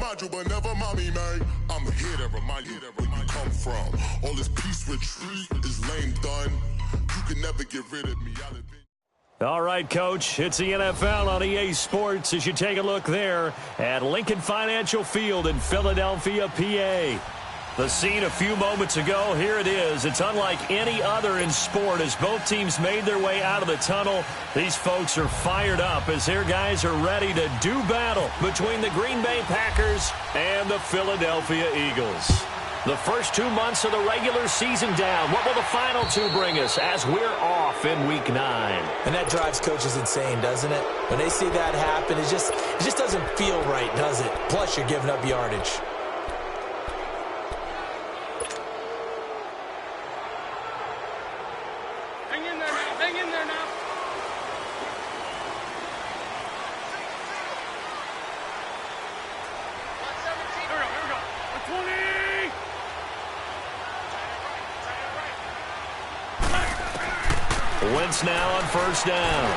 remind you, but never mind me, man. I'm here to remind you where you come from. All this peace retreat is lame done. You can never get rid of me. All right, Coach, it's the NFL on EA Sports as you take a look there at Lincoln Financial Field in Philadelphia, PA. The scene a few moments ago, here it is. It's unlike any other in sport as both teams made their way out of the tunnel. These folks are fired up as their guys are ready to do battle between the Green Bay Packers and the Philadelphia Eagles. The first 2 months of the regular season down. What will the final two bring us as we're off in Week 9? And that drives coaches insane, doesn't it? When they see that happen, it just doesn't feel right, does it? Plus, you're giving up yardage. Hang in there now. Hang in there now. Here we go. 20. Wentz now on first down.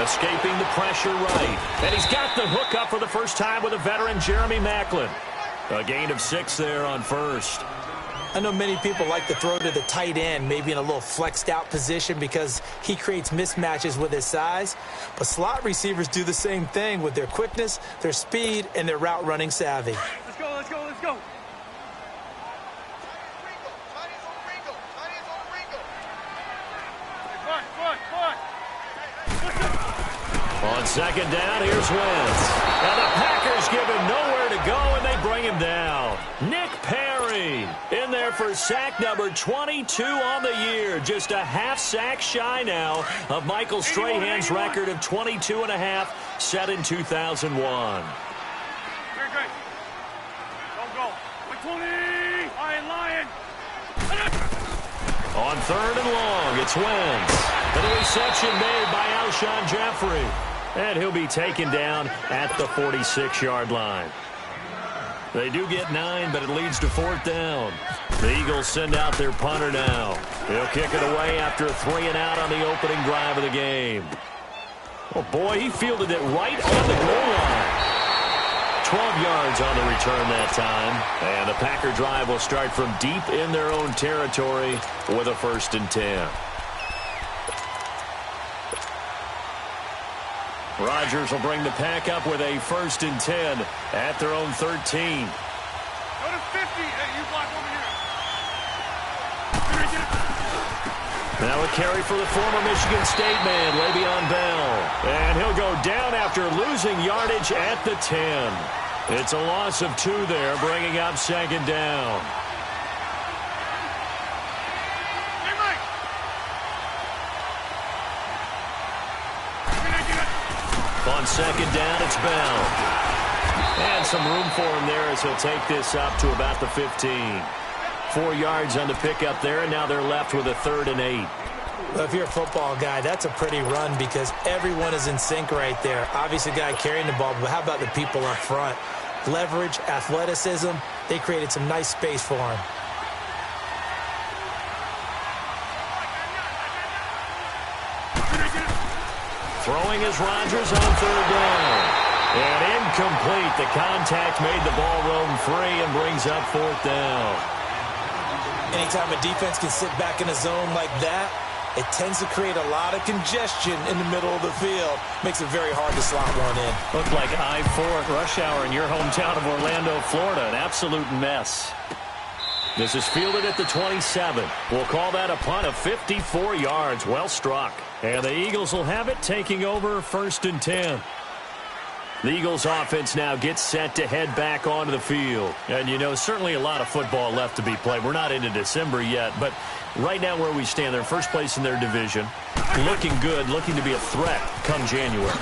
Escaping the pressure right. And he's got the hook up for the first time with a veteran, Jeremy Maclin. A gain of 6 there on first. I know many people like to throw to the tight end, maybe in a little flexed out position because he creates mismatches with his size. But slot receivers do the same thing with their quickness, their speed, and their route running savvy. Let's go, let's go, let's go. On second down, here's Wentz. And the Packers give him nowhere to go, and they bring him down. Nick Perry in there for sack number 22 on the year. Just a half sack shy now of Michael Strahan's record of 22 and a half set in 2001. Very good. Go. 20. Lion. On third and long, it's Wentz. And a reception made by Alshon Jeffrey. And he'll be taken down at the 46-yard line. They do get 9, but it leads to fourth down. The Eagles send out their punter now. He'll kick it away after a 3-and-out on the opening drive of the game. Oh, boy, he fielded it right on the goal line. 12 yards on the return that time. And the Packer drive will start from deep in their own territory with a 1st and 10. Rodgers will bring the pack up with a 1st and 10 at their own 13. Go to 50. Hey, you block over here. Now a carry for the former Michigan State man, Le'Veon Bell. And he'll go down after losing yardage at the 10. It's a loss of 2 there, bringing up second down. On second down, it's Bell. And some room for him there as he'll take this up to about the 15. 4 yards on the pickup there, and now they're left with a 3rd and 8. Well, if you're a football guy, that's a pretty run because everyone is in sync right there. Obviously, the guy carrying the ball, but how about the people up front? Leverage, athleticism, they created some nice space for him. Throwing is Rodgers on third down. And incomplete. The contact made the ball roam free and brings up fourth down. Anytime a defense can sit back in a zone like that, it tends to create a lot of congestion in the middle of the field. Makes it very hard to slot one in. Looked like I-4 at rush hour in your hometown of Orlando, Florida. An absolute mess. This is fielded at the 27. We'll call that a punt of 54 yards. Well struck. And the Eagles will have it, taking over 1st and 10. The Eagles offense now gets set to head back onto the field. And, you know, certainly a lot of football left to be played. We're not into December yet, but right now where we stand, they're first place in their division. Looking good, looking to be a threat come January.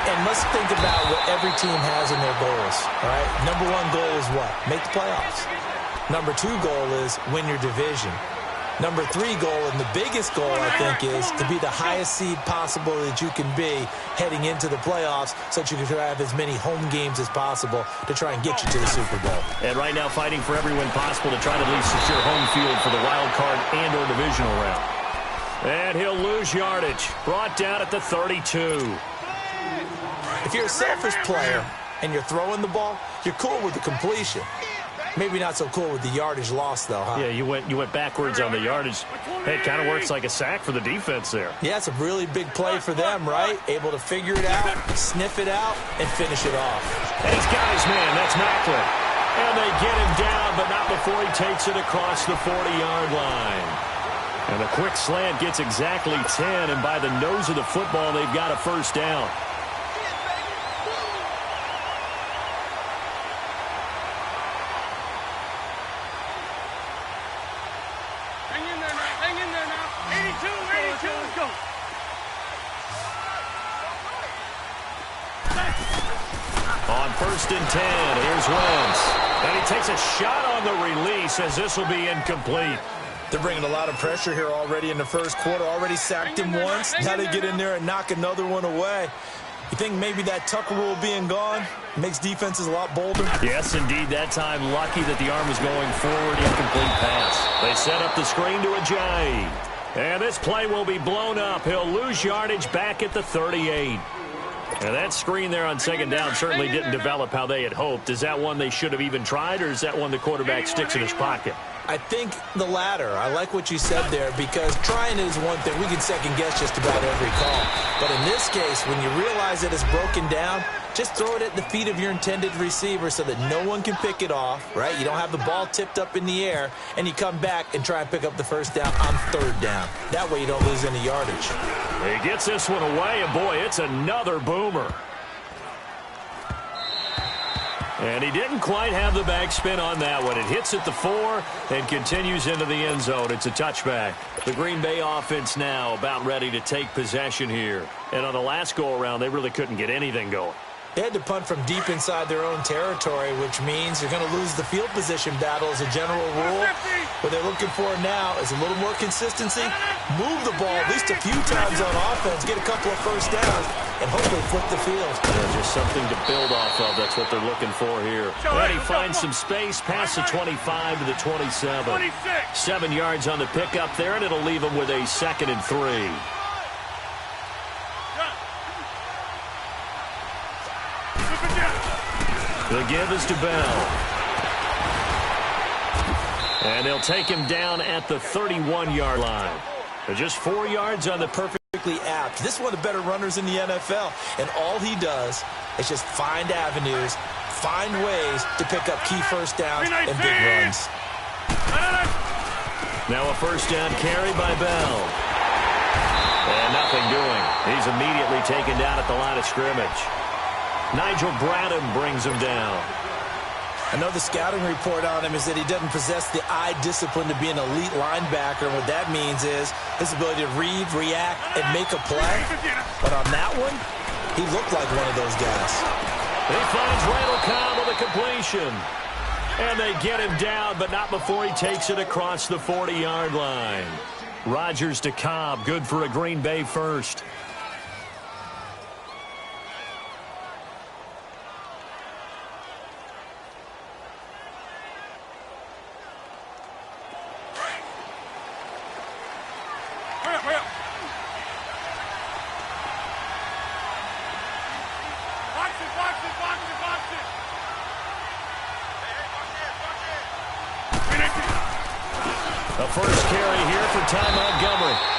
And let's think about what every team has in their goals, all right? Number 1 goal is what? Make the playoffs. Number 2 goal is win your division. Number 3 goal, and the biggest goal, I think, is to be the highest seed possible that you can be heading into the playoffs so that you can have as many home games as possible to try and get you to the Super Bowl. And right now fighting for every win possible to try to at least secure home field for the wild card and or divisional round. And he'll lose yardage. Brought down at the 32. If you're a selfish player, and you're throwing the ball, you're cool with the completion. Maybe not so cool with the yardage loss, though, huh? Yeah, you went backwards on the yardage. Hey, it kind of works like a sack for the defense there. Yeah, it's a really big play for them, right? Able to figure it out, sniff it out, and finish it off. And he's got his man. That's Macklin. And they get him down, but not before he takes it across the 40-yard line. And a quick slant gets exactly 10, and by the nose of the football, they've got a first down. Hang in there now. 82, let's go. On 1st and 10, here's Wentz. And he takes a shot on the release as this will be incomplete. They're bringing a lot of pressure here already in the first quarter. Already sacked him once. Now they get in there and knock another one away. You think maybe that Tucker rule being gone makes defenses a lot bolder? Yes, indeed. That time, lucky that the arm was going forward. Incomplete pass. They set up the screen to Ajayi. And this play will be blown up. He'll lose yardage back at the 38. And that screen there on second down certainly didn't develop how they had hoped. Is that one they should have even tried, or is that one the quarterback sticks in his pocket? I think the latter. I like what you said there, because trying is one thing. We can second guess just about every call. But in this case, when you realize that it's broken down, just throw it at the feet of your intended receiver so that no one can pick it off, right? You don't have the ball tipped up in the air, and you come back and try and pick up the first down on third down. That way you don't lose any yardage. He gets this one away, and boy, it's another boomer. And he didn't quite have the backspin on that one. It hits at the 4 and continues into the end zone. It's a touchback. The Green Bay offense now about ready to take possession here. And on the last go-around, they really couldn't get anything going. They had to punt from deep inside their own territory, which means you're going to lose the field position battle as a general rule. What they're looking for now is a little more consistency, move the ball at least a few times on offense, get a couple of first downs, and hopefully flip the field. Just something to build off of. That's what they're looking for here. And he finds some space past the 25 to the 27. 7 yards on the pickup there, and it'll leave him with a 2nd and 3. The give is to Bell. And they'll take him down at the 31-yard line. Just 4 yards on the perfectly apt. This is one of the better runners in the NFL, and all he does is just find avenues, find ways to pick up key first downs and big runs. Now a first down carry by Bell. And nothing doing. He's immediately taken down at the line of scrimmage. Nigel Bradham brings him down. I know the scouting report on him is that he doesn't possess the eye discipline to be an elite linebacker. And what that means is his ability to read, react, and make a play. But on that one, he looked like one of those guys. He finds Randall Cobb with a completion. And they get him down, but not before he takes it across the 40-yard line. Rodgers to Cobb, good for a Green Bay first. A first carry here for Ty Montgomery.